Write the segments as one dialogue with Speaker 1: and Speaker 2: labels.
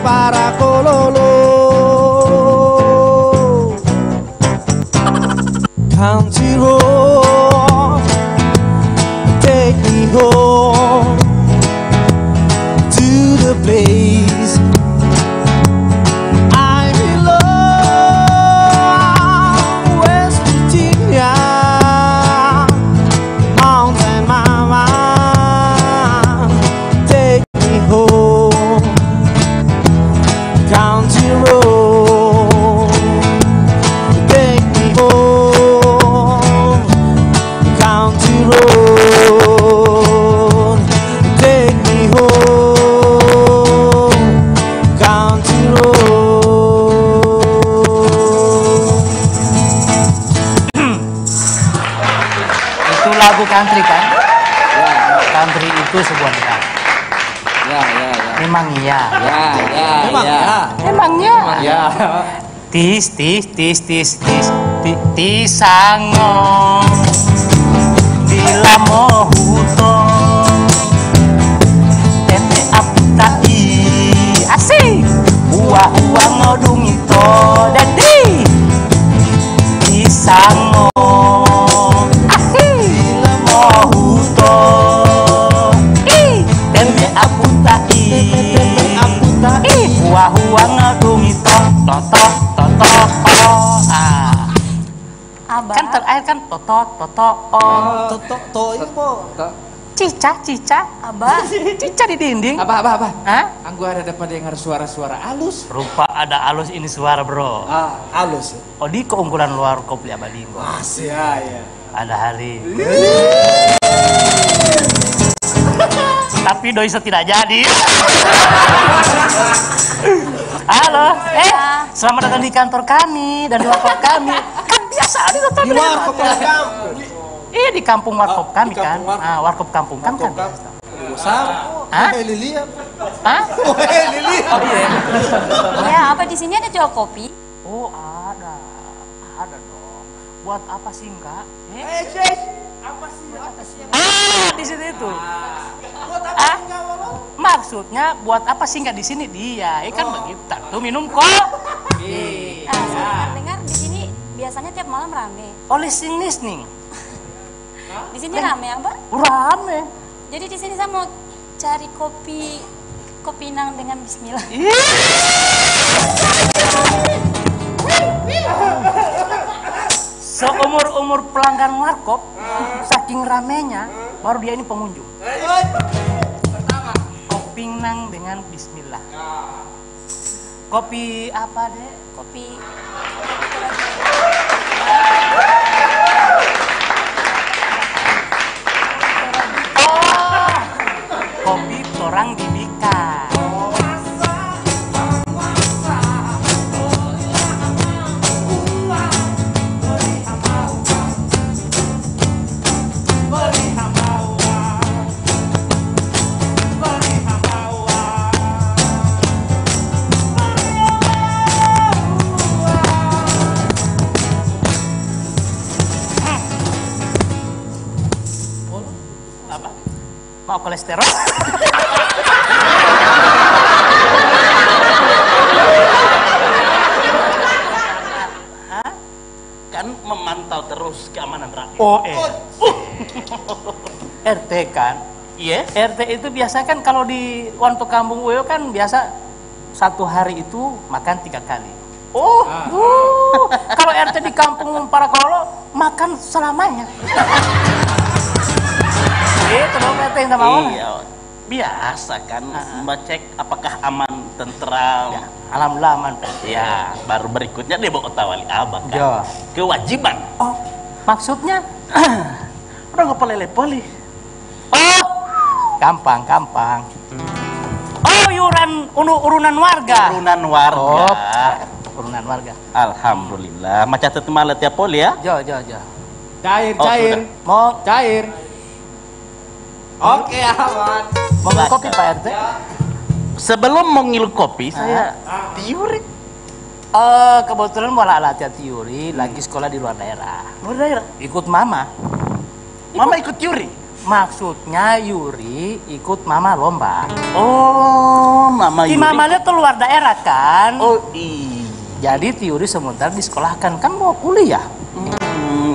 Speaker 1: para kololo. Country road, take me home to the place I belong, West Virginia, Mountain Mama, take me home, country road, take me home, country road, take me home, country road.
Speaker 2: Itu lagu country kan? Country itu sebuah negara. Memang iya. Memangnya.
Speaker 3: Ya.
Speaker 2: Tis tisango bila mohuto tete aputai asik uwa ngodung itu dadi tisango asik mohuto tete aputai uwa ngodung itu toto
Speaker 4: Abah.
Speaker 2: kan terakhir kan toto
Speaker 1: Itu po.
Speaker 2: cica
Speaker 4: Abah.
Speaker 2: cica di dinding.
Speaker 3: Apa?
Speaker 2: Hah?
Speaker 3: Anggu ada dapat dengar suara-suara halus.
Speaker 2: Rupa ada alus ini suara bro.
Speaker 1: Halus.
Speaker 2: Oh di keunggulan luar Kopli Abadinggo.
Speaker 1: Masih ya.
Speaker 2: Ada hari. Tapi doi tidak jadi. Halo, selamat datang di kantor kami dan di warkop kami. Kan biasa di kantor
Speaker 1: Di warkop kampung.
Speaker 2: Iya di kampung warkop kami
Speaker 1: di
Speaker 2: kan.
Speaker 1: kampung warkop.
Speaker 2: Warkop kampung kan kan.
Speaker 1: Sama. Lili.
Speaker 2: Hah?
Speaker 1: Lili.
Speaker 2: Oh iya.
Speaker 4: Ya, apa di sini ada jual kopi?
Speaker 2: Oh ada dong. Buat apa sih enggak?
Speaker 1: Apa sih yang
Speaker 2: Di situ itu. Maksudnya buat apa sih nggak di sini dia? Kan begitu. Tuh minum kopi.
Speaker 4: Saya dengar di sini biasanya tiap malam rame.
Speaker 2: Oh listening.
Speaker 4: Di sini rame Abah?
Speaker 2: Rame.
Speaker 4: Jadi di sini saya mau cari kopi nang dengan bismillah.
Speaker 2: Seumur pelanggan warkop, saking ramenya, baru dia ini pengunjung. Kopi nang dengan bismillah. Kopi apa deh?
Speaker 4: Kopi
Speaker 2: Kopi orang dibika. Apa? Mau kolesterol?
Speaker 5: Kan memantau terus keamanan rakyat.
Speaker 2: RT kan?
Speaker 5: Iya.
Speaker 2: RT itu biasa kan kalau di Wanto Kampung Weo kan biasa satu hari itu makan 3 kali. Kalau RT di Kampung Parakololo makan selamanya. Itu dong RT yang mau.
Speaker 5: Iya. Biasa kan ngecek apakah aman, tentram.
Speaker 2: Ya, alhamdulillah aman.
Speaker 5: Ya, baru berikutnya dia bawa tawali abah kan.
Speaker 2: Ya.
Speaker 5: Kewajiban.
Speaker 2: Oh, maksudnya
Speaker 5: Udah nggak poli.
Speaker 2: gampang. Oh, urunan warga.
Speaker 5: Urunan warga.
Speaker 2: Urunan warga.
Speaker 5: Alhamdulillah. Macam itu malah tiap poli ya.
Speaker 2: Jo.
Speaker 1: Cair.
Speaker 2: Mau
Speaker 1: Cair. Oke, aman.
Speaker 2: mau kopi Pak RT?
Speaker 5: Sebelum mengilu kopi, saya tiurik.
Speaker 2: Kebetulan mau latihan teori, lagi sekolah di luar daerah.
Speaker 5: Luar daerah.
Speaker 2: Ikut mama.
Speaker 5: Mama ikut tiuri.
Speaker 2: Maksudnya Yuri ikut mama lomba.
Speaker 5: Oh, Mama
Speaker 2: Ti
Speaker 5: Yuri.
Speaker 2: mama dia tuh luar daerah kan.
Speaker 5: Oh, iya.
Speaker 2: Jadi Ti Yuri sementara disekolahkan kan mau kuliah.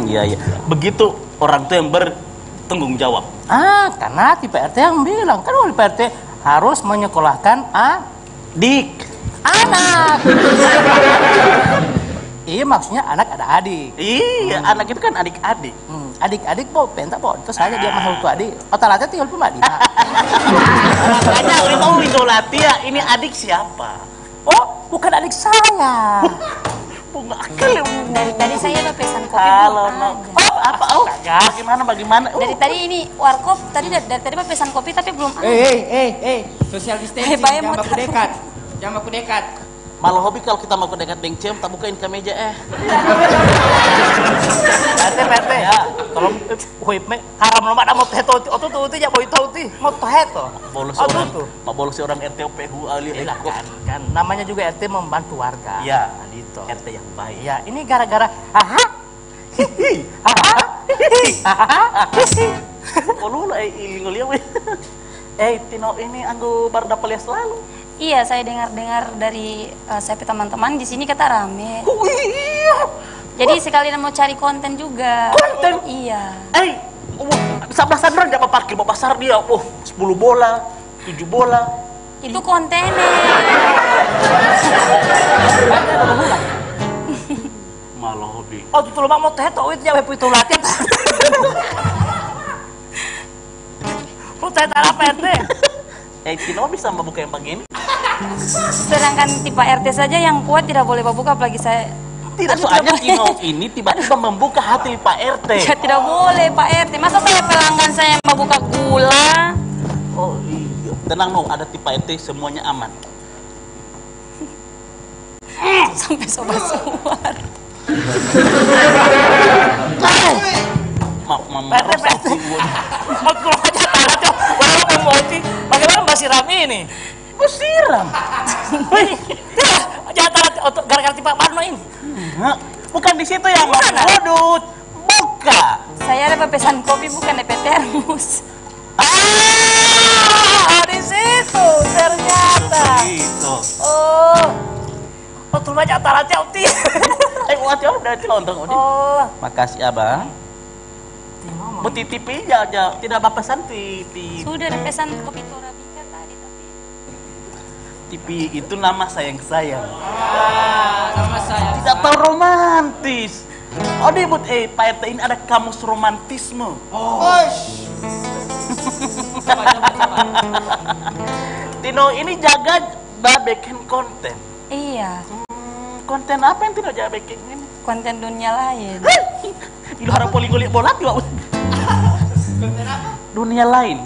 Speaker 5: Iya, iya. Begitu orang tua yang bertanggung jawab.
Speaker 2: Karena ti PRT yang bilang kan oleh PRT harus menyekolahkan
Speaker 5: Dik.
Speaker 2: anak. Iya maksudnya anak ada adik.
Speaker 5: Iya, anak itu kan adik-adik.
Speaker 2: Adik-adik po pentak po terus saja dia mahal tuh adik. Otak tinggal pun Mbak Dina.
Speaker 5: Makanya itu Winsolati ya, ini adik siapa?
Speaker 2: Oh, bukan adik saya.
Speaker 5: Bunga akal ya.
Speaker 4: Dari tadi saya udah pesan kopi
Speaker 5: Kalau
Speaker 4: belum
Speaker 5: no.
Speaker 4: ada.
Speaker 5: Oh, apa? Oh, bagaimana?
Speaker 4: Dari tadi ini warkop tadi dari tadi mah pesan kopi tapi belum ada.
Speaker 3: Social distancing,
Speaker 4: Bayar
Speaker 3: jangan
Speaker 4: motor.
Speaker 3: baku dekat. Jangan baku dekat.
Speaker 5: Malah hobi kalau kita mau ke dekat bengcem, tak bukain ke meja
Speaker 2: PRT ya. Tolong haram lama ada mau teto oto ya boy tau ti mau teto.
Speaker 5: Bolos orang RT PHU ali
Speaker 2: kan namanya juga RT membantu warga.
Speaker 5: Iya,
Speaker 2: gitu.
Speaker 5: RT yang baik.
Speaker 2: Ya, ini gara-gara
Speaker 5: Kalau lah iling lihat weh. Tino ini anggo barda palias selalu.
Speaker 4: Iya, saya dengar dari saya teman-teman di sini kata rame.
Speaker 5: Iya.
Speaker 4: Jadi sekalian mau cari konten juga.
Speaker 5: Konten?
Speaker 4: Iya.
Speaker 5: Sablasan orang jangan parkir bawa pasar dia. 10 bola, 7 bola.
Speaker 4: Itu kontennya.
Speaker 5: Malah hobi.
Speaker 2: oh tuh lo mau teto itu ya itu latihan. Mau teto apa RT?
Speaker 5: Tino bisa membuka yang begini?
Speaker 4: Sedangkan tipe RT saja yang kuat tidak boleh membuka apalagi saya.
Speaker 5: Tidak, soalnya Tino ini tiba-tiba membuka hati Pak RT.
Speaker 4: Ya, tidak boleh Pak RT. Masa saya pelanggan saya membuka gula?
Speaker 5: Oh iya. Tenang no, ada tipe RT semuanya aman.
Speaker 4: Sampai sobat-sobat.
Speaker 2: PRT. Mau pulang aja tanah tuh. Orang mau sih. Bagaimana masih rame ini?
Speaker 5: Siram.
Speaker 2: Jangan gara-gara tipe Parno ini.
Speaker 5: Bukan di situ yang mau bodut. Buka.
Speaker 4: Saya ada pesan kopi bukan DP termos.
Speaker 2: Di situ ternyata.
Speaker 5: Gitu.
Speaker 2: Oh, tuh banyak taratnya Uti.
Speaker 5: Wajah udah dilontong.
Speaker 2: Oh,
Speaker 5: Makasih abang. Bu titipi aja, tidak apa pesan tipi.
Speaker 4: Sudah ada pesan kopi Torabika tadi tapi.
Speaker 5: Tipi itu nama sayang.
Speaker 3: Nama saya.
Speaker 5: Tidak tahu romantis. Oh dibut Pak RT ini ada kamus romantisme. Tino ini jaga bikin konten.
Speaker 4: Iya,
Speaker 5: Konten apa yang Tino jaga bikin ini?
Speaker 4: konten dunia lain.
Speaker 5: Ilu harap poli-goli bola juga. Konten apa? Dunia lain.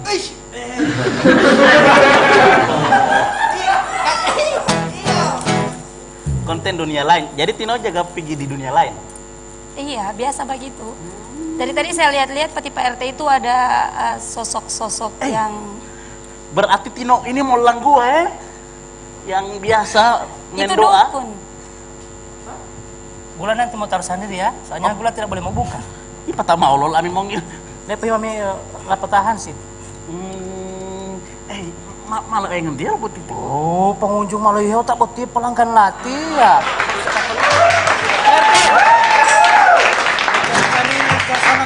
Speaker 5: Konten dunia lain. Jadi Tino jaga pergi di dunia lain.
Speaker 4: Iya, biasa begitu. Dari tadi saya lihat-lihat peti Pak RT itu ada sosok-sosok yang
Speaker 5: Berarti Tino ini mau lang gue yang biasa main
Speaker 4: itu
Speaker 5: doa.
Speaker 4: dukun.
Speaker 2: Gula nanti mau taruh sendiri ya. Soalnya gula tidak boleh membuka.
Speaker 5: Ih patah mau lol amin mongil.
Speaker 2: Tapi mami lapetahan sih.
Speaker 5: Malah pengen dia buat itu.
Speaker 2: Oh, pengunjung malah ya tak beti pelanggan latih ya.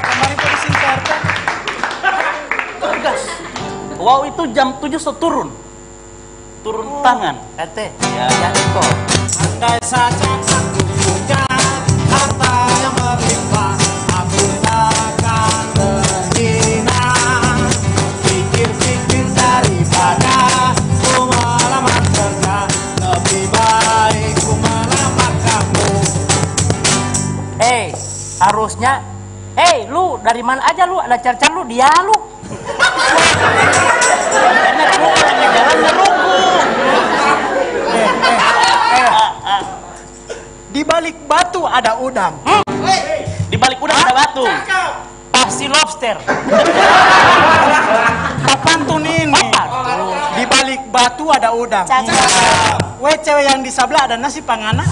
Speaker 1: Kemarin tuh di sini RT.
Speaker 5: Gas. Wow itu jam 7 turun tangan.
Speaker 2: RT.
Speaker 5: Ya.
Speaker 2: Ya itu.
Speaker 1: Andai saja aku punya harta yang berlimpah, aku takkan terhina. Pikir-pikir daripada ku melamar kerja, lebih baik ku melamar kamu.
Speaker 2: Harusnya lu dari mana aja lu? Ada car-car lu, dia lu.
Speaker 5: Karena kamu orangnya jalan ngeruku.
Speaker 1: Di balik batu ada udang.
Speaker 5: Di balik udang ada batu.
Speaker 2: Pasti lobster.
Speaker 1: Pantun ini. Di balik batu ada udang. Weh cewek yang di sebelah ada nasi pangana.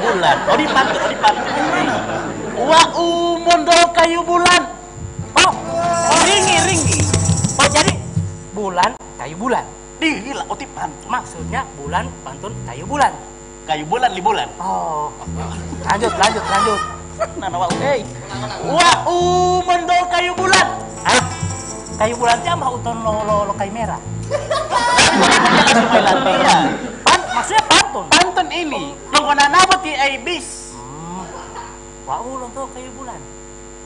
Speaker 5: bulan. Oh di pantun. Wa mondol kayu bulan.
Speaker 2: Oh, ringi. Oh, jadi bulan, kayu bulan.
Speaker 5: Gila, oh di pantun.
Speaker 2: Maksudnya bulan, pantun, kayu bulan.
Speaker 5: Kayu bulan li bulan.
Speaker 2: Oh, lanjut.
Speaker 5: Nah, wa Wa mondol kayu bulan.
Speaker 2: Hah? Kayu bulan itu mah uton lo kayu merah. Maksudnya pantun.
Speaker 5: Pantun ini nongkonan apa ti bis.
Speaker 2: Wah, ulun tuh kayu bulan.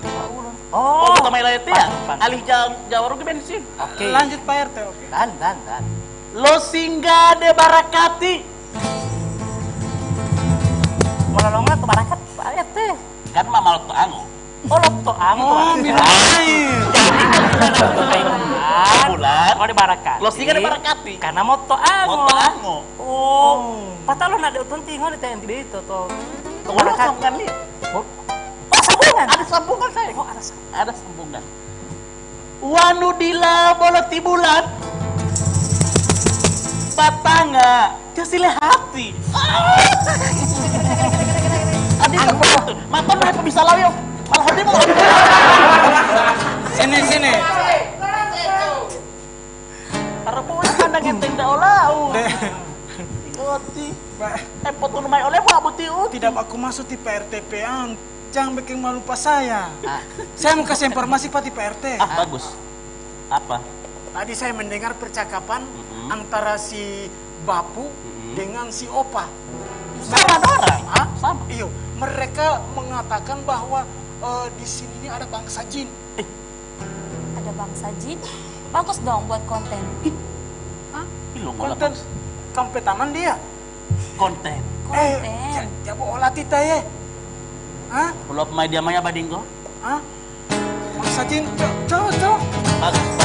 Speaker 2: Wah, ulun.
Speaker 5: Oh,
Speaker 2: Oh,
Speaker 5: kita main layar ya.
Speaker 2: pantun.
Speaker 5: Alih Jawa rugi bensin.
Speaker 2: Oke.
Speaker 1: Lanjut Pak RT, oke.
Speaker 2: Dan.
Speaker 5: Lo singgah de barakati.
Speaker 2: Monolongnya ke barakat, Pak RT.
Speaker 5: Kan mama lo ango.
Speaker 2: Oh, lokto ang
Speaker 1: Oh, lain.
Speaker 5: Bulan.
Speaker 2: Oh, di barakat.
Speaker 5: Lo singgah de barakati.
Speaker 2: Karena moto ango.
Speaker 5: Moto ango.
Speaker 2: Oh, patalo na de uton tinggal di TNT dito to.
Speaker 5: Ulang sambungan nih.
Speaker 2: Oh, sambungan.
Speaker 5: Ada sambungan saya.
Speaker 2: Oh,
Speaker 5: Ada sambungan. Wanu dila boloti bulan. Batanga jasile hati. Adi pantun. Maton mah bisa law yo. Malah hodi mau.
Speaker 1: Sini.
Speaker 5: Para bola pandang enteng da olau. Oti. Potong mai oleh apa buti uti.
Speaker 1: Tidak aku masuk di PRTP an. Jangan bikin malu Pak saya. Saya mau kasih informasi Pak di PRT.
Speaker 5: Bagus. Apa?
Speaker 1: Tadi saya mendengar percakapan antara si Bapu dengan si Opa.
Speaker 5: Sama orang.
Speaker 1: Hah?
Speaker 5: Sama.
Speaker 1: Iyo, mereka mengatakan bahwa di sini ini ada bangsa jin.
Speaker 4: Ada bangsa jin. Bagus dong buat konten.
Speaker 5: Ilo
Speaker 1: Konten kampetanan dia.
Speaker 5: Konten.
Speaker 4: Konten.
Speaker 1: Ya olah tita ya. Hah?
Speaker 5: Pulau pemain dia maya badinggo.
Speaker 1: Hah? Bangsa jin, coba.
Speaker 5: Bagus.